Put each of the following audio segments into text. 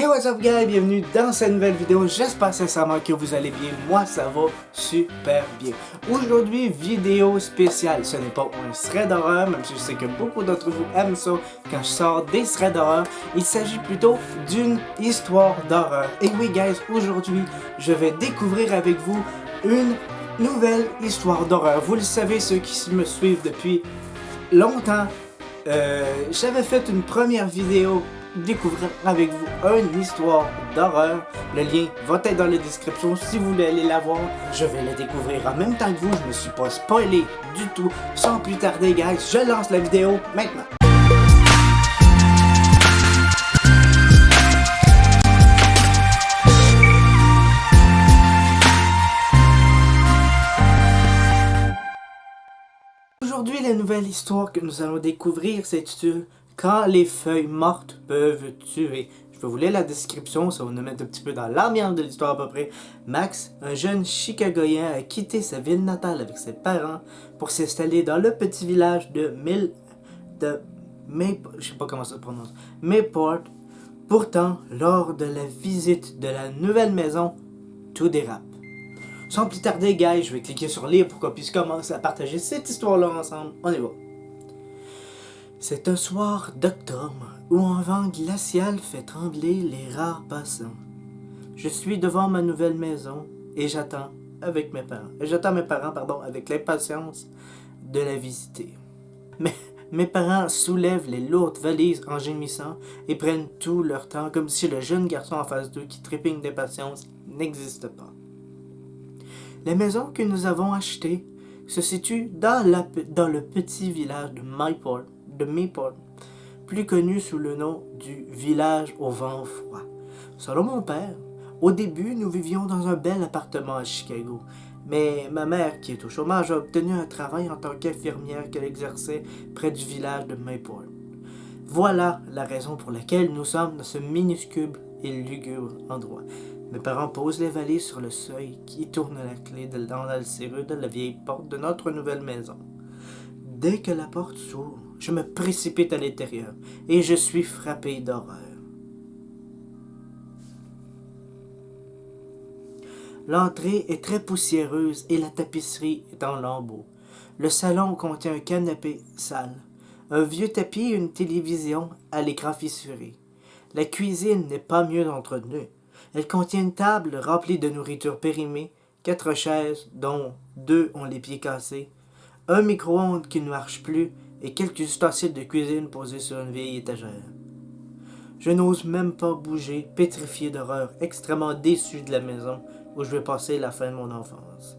Hey, what's up guys, bienvenue dans cette nouvelle vidéo. J'espère sincèrement que vous allez bien. Moi ça va super bien. Aujourd'hui, vidéo spéciale. Ce n'est pas un thread d'horreur, même si je sais que beaucoup d'entre vous aiment ça quand je sors des threads d'horreur. Il s'agit plutôt d'une histoire d'horreur. Et oui guys, aujourd'hui je vais découvrir avec vous une nouvelle histoire d'horreur. Vous le savez, ceux qui me suivent depuis longtemps, j'avais fait une première vidéo découvrir avec vous une histoire d'horreur. Le lien va être dans la description si vous voulez aller la voir. Je vais la découvrir en même temps que vous. Je me suis pas spoilé du tout. Sans plus tarder guys, je lance la vidéo maintenant. Aujourd'hui, la nouvelle histoire que nous allons découvrir s'intitule Quand les feuilles mortes peuvent tuer. Je vais vous lire la description, ça va nous mettre un petit peu dans l'ambiance de l'histoire à peu près. Max, un jeune Chicagoien, a quitté sa ville natale avec ses parents pour s'installer dans le petit village de Mayport. Pourtant, lors de la visite de la nouvelle maison, tout dérape. Sans plus tarder, guys, je vais cliquer sur lire pour qu'on puisse commencer à partager cette histoire-là ensemble. On y va. C'est un soir d'octobre où un vent glacial fait trembler les rares passants. Je suis devant ma nouvelle maison et j'attends mes parents avec l'impatience de la visiter. Mais mes parents soulèvent les lourdes valises en gémissant et prennent tout leur temps comme si le jeune garçon en face d'eux qui trépigne d'impatience n'existe pas. La maison que nous avons achetée se situe dans le petit village de Mayport, plus connu sous le nom du village au vent froid. Selon mon père, au début, nous vivions dans un bel appartement à Chicago, mais ma mère, qui est au chômage, a obtenu un travail en tant qu'infirmière qu'elle exerçait près du village de Mayport. Voilà la raison pour laquelle nous sommes dans ce minuscule et lugubre endroit. Mes parents posent les valises sur le seuil qui tourne la clé dans la serrure de la vieille porte de notre nouvelle maison. Dès que la porte s'ouvre, je me précipite à l'intérieur et je suis frappé d'horreur. L'entrée est très poussiéreuse et la tapisserie est en lambeaux. Le salon contient un canapé sale, un vieux tapis et une télévision à l'écran fissuré. La cuisine n'est pas mieux entretenue. Elle contient une table remplie de nourriture périmée, 4 chaises dont 2 ont les pieds cassés, un micro-ondes qui ne marche plus et quelques ustensiles de cuisine posés sur une vieille étagère. Je n'ose même pas bouger, pétrifié d'horreur, extrêmement déçu de la maison où je vais passer la fin de mon enfance.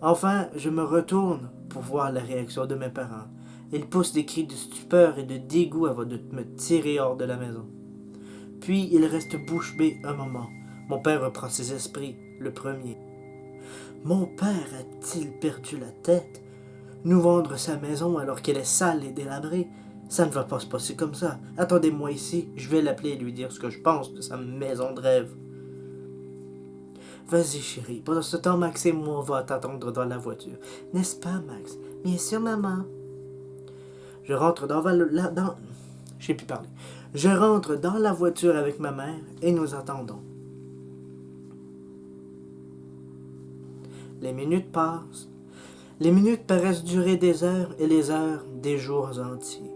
Enfin, je me retourne pour voir la réaction de mes parents. Ils poussent des cris de stupeur et de dégoût avant de me tirer hors de la maison. Puis ils restent bouche bée un moment. Mon père reprend ses esprits, le premier. Mon père a-t-il perdu la tête? Nous vendre sa maison alors qu'elle est sale et délabrée? Ça ne va pas se passer comme ça. Attendez-moi ici, je vais l'appeler et lui dire ce que je pense de sa maison de rêve. Vas-y chérie, pendant ce temps Max et moi on va t'attendre dans la voiture. N'est-ce pas Max? Bien sûr maman. Je rentre dans la voiture avec ma mère et nous attendons. Les minutes passent. Les minutes paraissent durer des heures et les heures des jours entiers.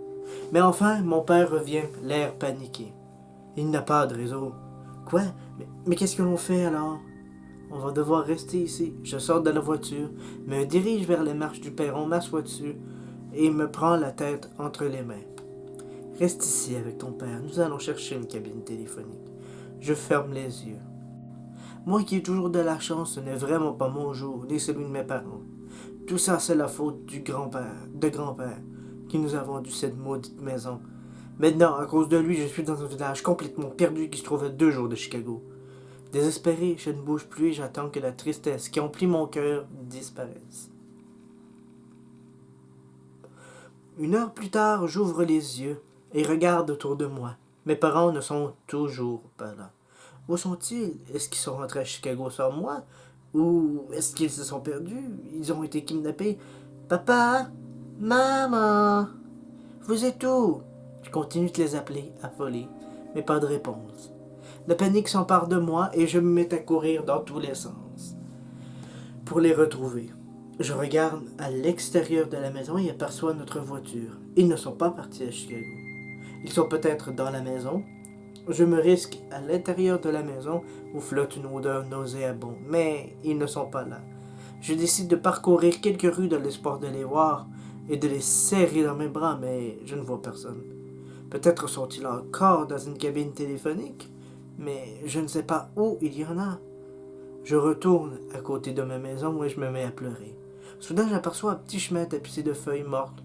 Mais enfin, mon père revient, l'air paniqué. Il n'a pas de réseau. Quoi? Mais qu'est-ce que l'on fait alors? On va devoir rester ici. Je sors de la voiture, me dirige vers les marches du perron, m'assois dessus et me prends la tête entre les mains. Reste ici avec ton père, nous allons chercher une cabine téléphonique. Je ferme les yeux. Moi qui ai toujours de la chance, ce n'est vraiment pas mon jour, ni celui de mes parents. Tout ça, c'est la faute de grand-père, qui nous a vendu cette maudite maison. Maintenant, à cause de lui, je suis dans un village complètement perdu qui se trouve à 2 jours de Chicago. Désespéré, je ne bouge plus et j'attends que la tristesse qui emplit mon cœur disparaisse. 1 heure plus tard, j'ouvre les yeux et regarde autour de moi. Mes parents ne sont toujours pas là. Où sont-ils? Est-ce qu'ils sont rentrés à Chicago sans moi? Ou est-ce qu'ils se sont perdus? Ils ont été kidnappés? Papa? Maman? Vous êtes où? Je continue de les appeler, affolé, mais pas de réponse. La panique s'empare de moi et je me mets à courir dans tous les sens pour les retrouver. Je regarde à l'extérieur de la maison et aperçois notre voiture. Ils ne sont pas partis à Chicago. Ils sont peut-être dans la maison. Je me risque à l'intérieur de la maison où flotte une odeur nauséabonde, mais ils ne sont pas là. Je décide de parcourir quelques rues dans l'espoir de les voir et de les serrer dans mes bras, mais je ne vois personne. Peut-être sont-ils encore dans une cabine téléphonique, mais je ne sais pas où il y en a. Je retourne à côté de ma maison et je me mets à pleurer. Soudain, j'aperçois un petit chemin tapissé de feuilles mortes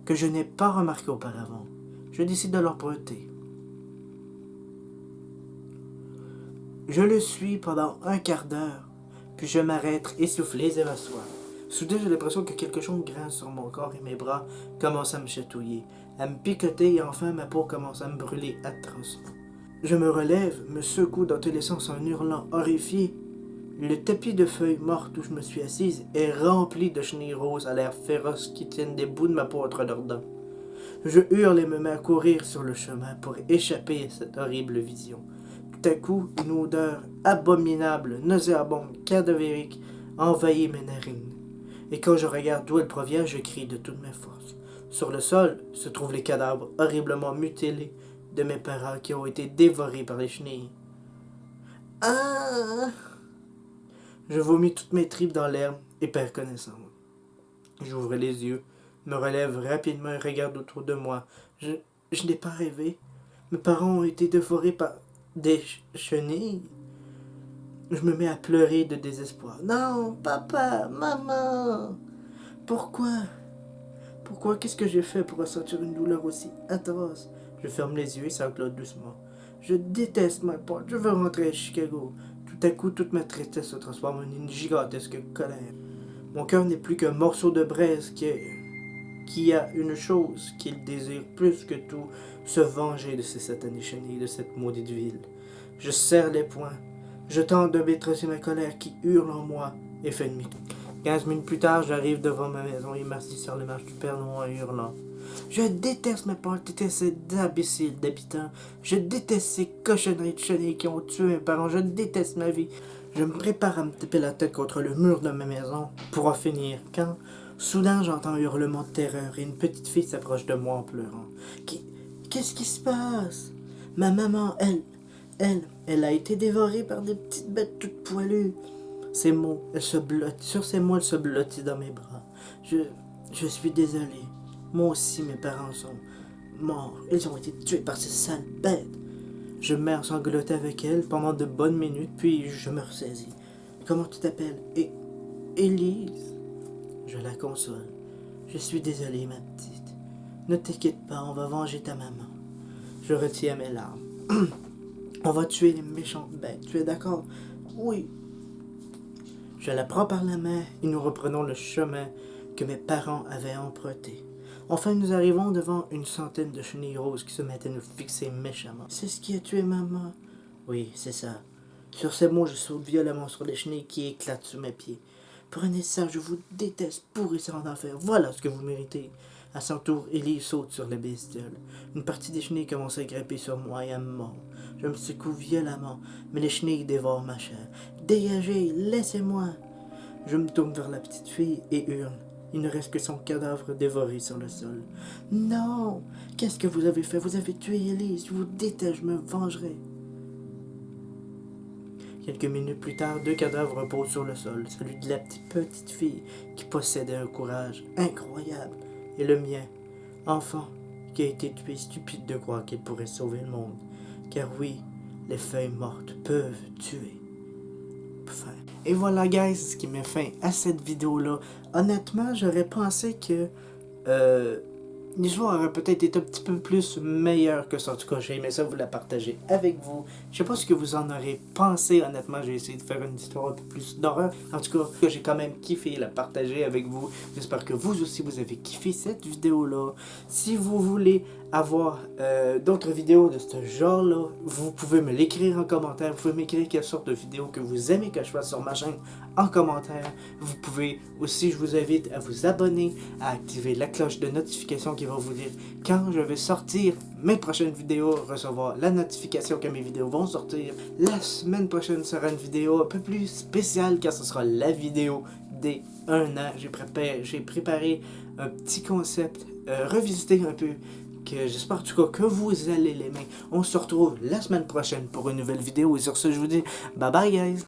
que je n'ai pas remarqué auparavant. Je décide de l'emprunter. Je le suis pendant un quart d'heure, puis je m'arrête essoufflé et m'assois. Soudain, j'ai l'impression que quelque chose grince sur mon corps et mes bras commencent à me chatouiller, à me picoter et enfin ma peau commence à me brûler atrocement. Je me relève, me secoue dans tous les sens en hurlant horrifié. Le tapis de feuilles mortes où je me suis assise est rempli de chenilles roses à l'air féroce qui tiennent des bouts de ma peau entre leurs dents. Je hurle et me mets à courir sur le chemin pour échapper à cette horrible vision. Tout à coup, une odeur abominable, nauséabonde, cadavérique envahit mes narines. Et quand je regarde d'où elle provient, je crie de toutes mes forces. Sur le sol se trouvent les cadavres horriblement mutilés de mes parents qui ont été dévorés par les chenilles. Ah! Je vomis toutes mes tripes dans l'herbe et perds connaissance. J'ouvre les yeux, me relève rapidement et regarde autour de moi. Je n'ai pas rêvé. Mes parents ont été dévorés par des chenilles. Je me mets à pleurer de désespoir. Non, papa, maman. Pourquoi? Pourquoi? Qu'est-ce que j'ai fait pour ressentir une douleur aussi atroce? Je ferme les yeux et sanglote doucement. Je déteste ma porte. Je veux rentrer à Chicago. Tout à coup, toute ma tristesse se transforme en une gigantesque colère. Mon cœur n'est plus qu'un morceau de braise qui a une chose qu'il désire plus que tout, se venger de ces satanées chenilles, de cette maudite ville. Je serre les poings. Je tente de maîtriser ma colère qui hurle en moi et fait demi-tour. 15 minutes plus tard, j'arrive devant ma maison et m'assis sur les marches du Père Noir en hurlant. Je déteste mes parents, je déteste ces imbéciles d'habitants. Je déteste ces cochonneries de chenilles qui ont tué mes parents. Je déteste ma vie. Je me prépare à me taper la tête contre le mur de ma maison pour en finir. Quand, soudain, j'entends un hurlement de terreur et une petite fille s'approche de moi en pleurant. Qu'est-ce qui se passe? Ma maman, elle a été dévorée par des petites bêtes toutes poilues. Ses mots, elle se blottit. Sur ses mots, elle se blottit dans mes bras. Je suis désolé. Moi aussi, mes parents sont morts. Ils ont été tués par ces sales bêtes. Je me mets à sangloter avec elle pendant de bonnes minutes, puis je me ressaisis. Comment tu t'appelles? Élise. Je la console. Je suis désolé, ma petite. Ne t'inquiète pas, on va venger ta maman. Je retiens mes larmes. On va tuer les méchantes bêtes. Tu es d'accord? Oui. Je la prends par la main et nous reprenons le chemin que mes parents avaient emprunté. Enfin, nous arrivons devant une centaine de chenilles roses qui se mettent à nous fixer méchamment. C'est ce qui a tué maman. Oui, c'est ça. Sur ces mots, je saute violemment sur les chenilles qui éclatent sous mes pieds. Prenez ça, je vous déteste, pourrissant d'enfer. Voilà ce que vous méritez. À son tour, Ellie saute sur les bestioles. Une partie des chenilles commence à grimper sur moi et à me mordre. Je me secoue violemment, mais les chenilles dévorent ma chair. Dégagez, laissez-moi. Je me tourne vers la petite fille et hurle. Il ne reste que son cadavre dévoré sur le sol. Non! Qu'est-ce que vous avez fait? Vous avez tué Elise. Je vous déteste, je me vengerai. Quelques minutes plus tard, 2 cadavres reposent sur le sol. Celui de la petite fille qui possédait un courage incroyable. Et le mien, enfant, qui a été tué, stupide de croire qu'il pourrait sauver le monde. Car oui, les feuilles mortes peuvent tuer. Fin. Et voilà, guys, ce qui met fin à cette vidéo-là. Honnêtement, j'aurais pensé que l'histoire aurait peut-être été un petit peu plus meilleure que ça. En tout cas, j'ai aimé ça vous la partager avec vous. Je sais pas ce que vous en aurez pensé. Honnêtement, j'ai essayé de faire une histoire un peu plus d'horreur. En tout cas, j'ai quand même kiffé la partager avec vous. J'espère que vous aussi, vous avez kiffé cette vidéo-là. Si vous voulez avoir d'autres vidéos de ce genre-là, vous pouvez me l'écrire en commentaire. Vous pouvez m'écrire quelle sorte de vidéo que vous aimez que je fasse sur ma chaîne en commentaire. Vous pouvez aussi, je vous invite à vous abonner, à activer la cloche de notification qui va vous dire quand je vais sortir mes prochaines vidéos, recevoir la notification que mes vidéos vont sortir. La semaine prochaine sera une vidéo un peu plus spéciale car ce sera la vidéo des 1 an. J'ai préparé un petit concept, revisité un peu, que j'espère en tout cas que vous allez l'aimer. On se retrouve la semaine prochaine pour une nouvelle vidéo et sur ce je vous dis bye bye guys.